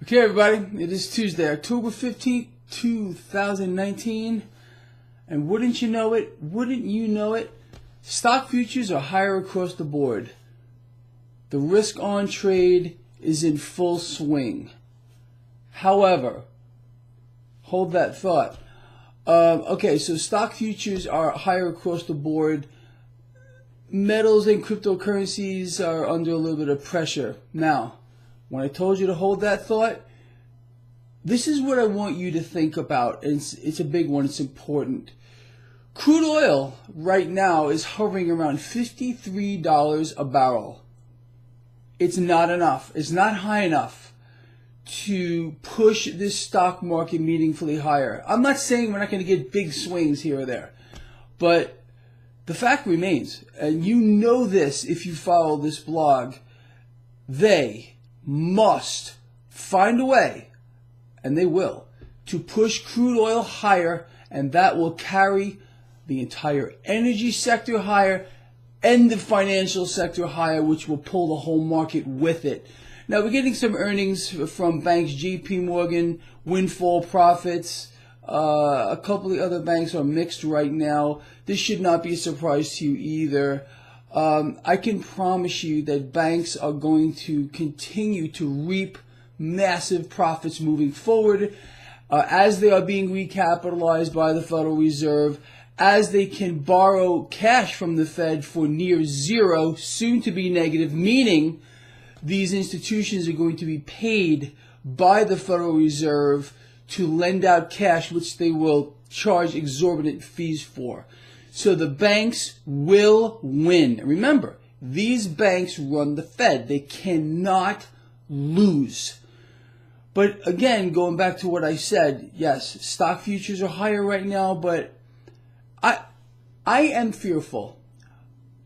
Okay, everybody, it is Tuesday, October 15th, 2019, and wouldn't you know it, stock futures are higher across the board. The risk-on trade is in full swing. However, hold that thought. Okay, so stock futures are higher across the board. Metals and cryptocurrencies are under a little bit of pressure. Now, when I told you to hold that thought, this is what I want you to think about. It's a big one. It's important. Crude oil right now is hovering around $53 a barrel. It's not enough. It's not high enough to push this stock market meaningfully higher. I'm not saying we're not going to get big swings here or there, but the fact remains, and you know this if you follow this blog, they must find a way, and they will, to push crude oil higher, and that will carry the entire energy sector higher and the financial sector higher, which will pull the whole market with it. Now, we're getting some earnings from banks, JP Morgan, windfall profits. A couple of other banks are mixed right now. This should not be a surprise to you either. I can promise you that banks are going to continue to reap massive profits moving forward as they are being recapitalized by the Federal Reserve, as they can borrow cash from the Fed for near zero, soon to be negative, meaning these institutions are going to be paid by the Federal Reserve to lend out cash, which they will charge exorbitant fees for. So the banks will win. Remember, these banks run the Fed. They cannot lose. But again, going back to what I said, yes, stock futures are higher right now, but I am fearful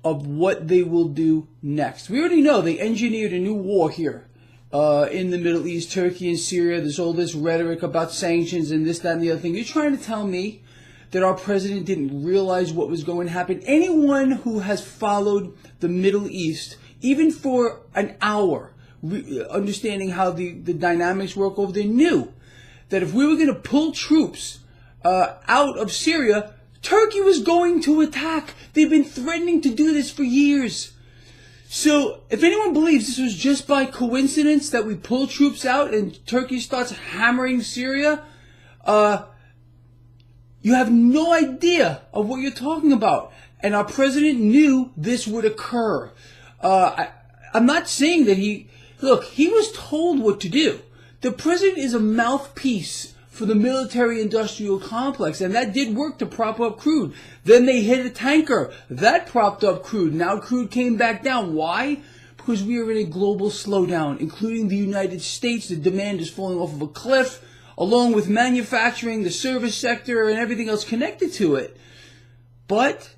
of what they will do next. We already know they engineered a new war here in the Middle East, Turkey and Syria. There's all this rhetoric about sanctions and this, that, and the other thing. You're trying to tell me that our president didn't realize what was going to happen? Anyone who has followed the Middle East, even for an hour, understanding how the dynamics work over there, knew that if we were going to pull troops out of Syria, Turkey was going to attack. They've been threatening to do this for years. So if anyone believes this was just by coincidence that we pull troops out and Turkey starts hammering Syria, you have no idea of what you're talking about. And our president knew this would occur. I'm not saying that he was told what to do. The president is a mouthpiece for the military-industrial complex, and that did work to prop up crude. Then they hit a tanker. That propped up crude. Now crude came back down. Why? Because we are in a global slowdown, including the United States. The demand is falling off of a cliff, along with manufacturing, the service sector, and everything else connected to it. But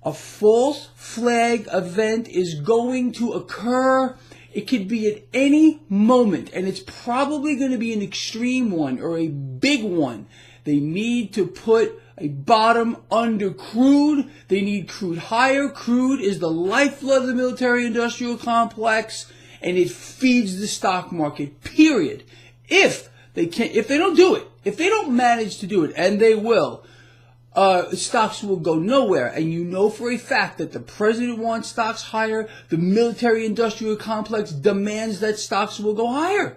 a false flag event is going to occur. It could be at any moment, and it's probably going to be an extreme one or a big one. They need to put a bottom under crude. They need crude higher. Crude is the lifeblood of the military-industrial complex, and it feeds the stock market, period. If they don't do it, if they don't manage to do it, and they will, stocks will go nowhere. And you know for a fact that the president wants stocks higher. The military-industrial complex demands that stocks will go higher.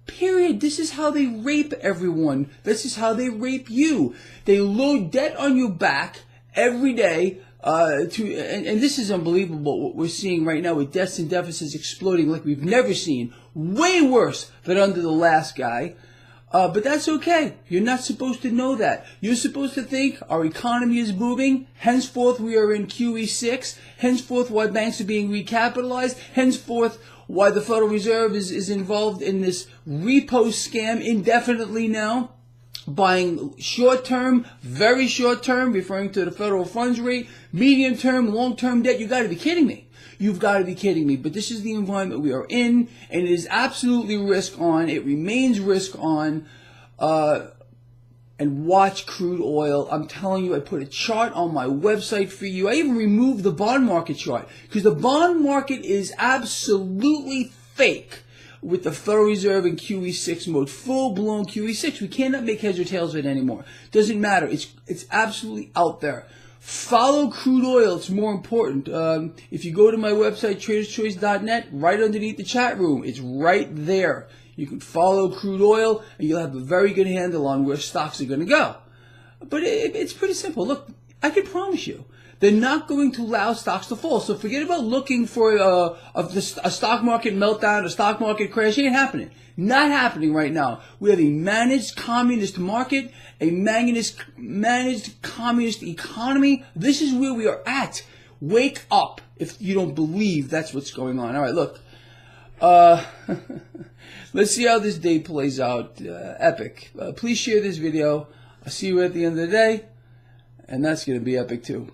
Period. This is how they rape everyone. This is how they rape you. They load debt on your back every day. And this is unbelievable what we're seeing right now with debts and deficits exploding like we've never seen. Way worse than under the last guy. But that's okay. You're not supposed to know that. You're supposed to think our economy is booming. Henceforth, we are in QE6. Henceforth, why banks are being recapitalized. Henceforth, why the Federal Reserve is involved in this repo scam indefinitely now. Buying short-term, very short-term, referring to the federal funds rate, medium-term, long-term debt. You've got to be kidding me. You've got to be kidding me. But this is the environment we are in, and it is absolutely risk on. It remains risk on. And watch crude oil. I'm telling you, I put a chart on my website for you. I even removed the bond market chart because the bond market is absolutely fake. with the Federal Reserve in QE6 mode, full-blown QE6. We cannot make heads or tails of it anymore. Doesn't matter. It's absolutely out there. Follow crude oil. It's more important. If you go to my website, traderschoice.net, right underneath the chat room, it's right there. You can follow crude oil, and you'll have a very good handle on where stocks are going to go. But it's pretty simple. Look, I can promise you, they're not going to allow stocks to fall. So forget about looking for a stock market meltdown, a stock market crash. It ain't happening. Not happening right now. We have a managed communist market, a managed communist economy. This is where we are at. Wake up if you don't believe that's what's going on. All right, look. Let's see how this day plays out. Epic. Please share this video. I'll see you at the end of the day, and that's going to be epic too.